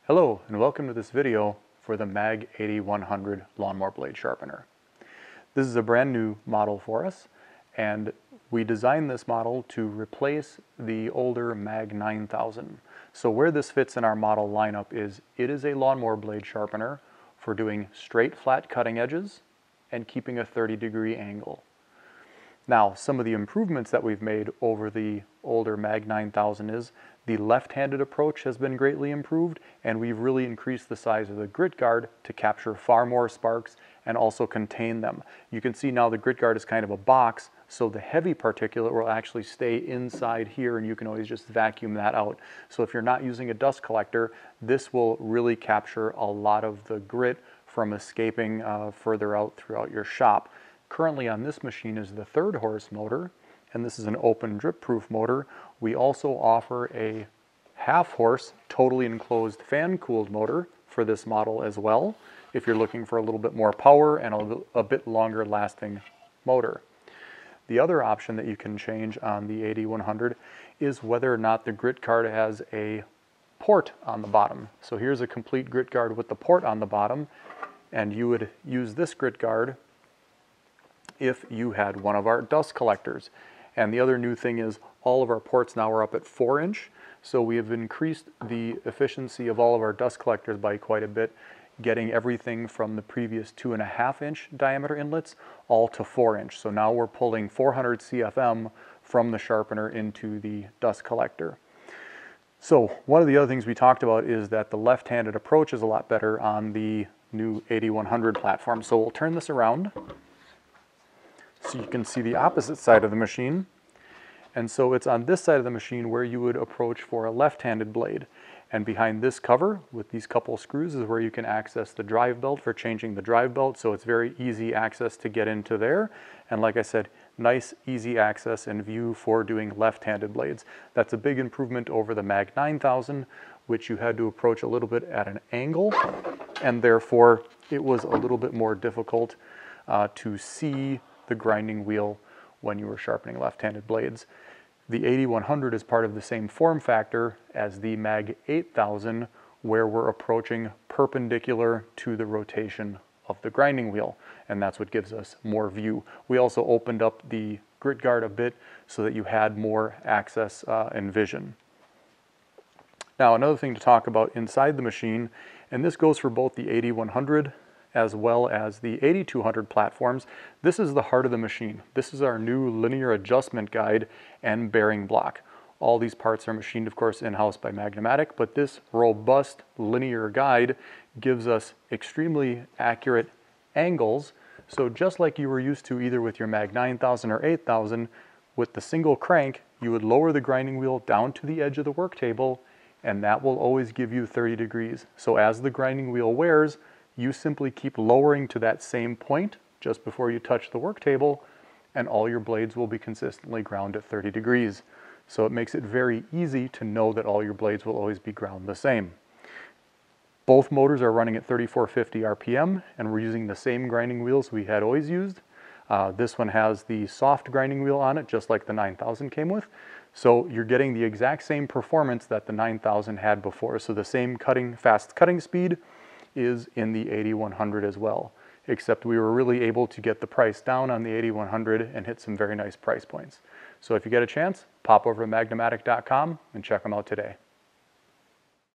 Hello and welcome to this video for the MAG-8100 lawnmower blade sharpener. This is a brand new model for us, and we designed this model to replace the older MAG-9000. So where this fits in our model lineup is it is a lawnmower blade sharpener for doing straight flat cutting edges and keeping a 30-degree angle. Now, some of the improvements that we've made over the older MAG-9000 is the left-handed approach has been greatly improved, and we've really increased the size of the grit guard to capture far more sparks and also contain them. You can see now the grit guard is kind of a box, so the heavy particulate will actually stay inside here, and you can always just vacuum that out. So if you're not using a dust collector, this will really capture a lot of the grit from escaping further out throughout your shop. Currently on this machine is the 3rd horse motor, and this is an open drip proof motor. We also offer a 1/2 horse totally enclosed fan cooled motor for this model as well, if you're looking for a little bit more power and a bit longer lasting motor. The other option that you can change on the 8100 is whether or not the grit guard has a port on the bottom. So here's a complete grit guard with the port on the bottom, and you would use this grit guard if you had one of our dust collectors. And the other new thing is all of our ports now are up at 4-inch, so we have increased the efficiency of all of our dust collectors by quite a bit, getting everything from the previous 2.5-inch diameter inlets all to 4-inch. So now we're pulling 400 CFM from the sharpener into the dust collector. So one of the other things we talked about is that the left-handed approach is a lot better on the new 8100 platform. So we'll turn this around so you can see the opposite side of the machine. And so it's on this side of the machine where you would approach for a left-handed blade. And behind this cover with these couple screws is where you can access the drive belt for changing the drive belt. So it's very easy access to get into there. And like I said, nice easy access and view for doing left-handed blades. That's a big improvement over the MAG-9000, which you had to approach a little bit at an angle, and therefore it was a little bit more difficult to see the grinding wheel when you were sharpening left-handed blades. The 8100 is part of the same form factor as the MAG-8000, where we're approaching perpendicular to the rotation of the grinding wheel, and that's what gives us more view. We also opened up the grit guard a bit so that you had more access and vision. Now, another thing to talk about inside the machine, and this goes for both the 8100 as well as the 8200 platforms, this is the heart of the machine. This is our new linear adjustment guide and bearing block. All these parts are machined, of course, in-house by Magna-Matic, but this robust linear guide gives us extremely accurate angles. So just like you were used to either with your MAG-9000 or 8000, with the single crank, you would lower the grinding wheel down to the edge of the work table, and that will always give you 30 degrees. So as the grinding wheel wears, you simply keep lowering to that same point just before you touch the work table, and all your blades will be consistently ground at 30 degrees. So it makes it very easy to know that all your blades will always be ground the same. Both motors are running at 3450 RPM, and we're using the same grinding wheels we had always used. This one has the soft grinding wheel on it, just like the 9000 came with. So you're getting the exact same performance that the 9000 had before. So the same fast cutting speed is in the 8100 as well, except we were really able to get the price down on the 8100 and hit some very nice price points. So if you get a chance, pop over to magnamatic.com and check them out today.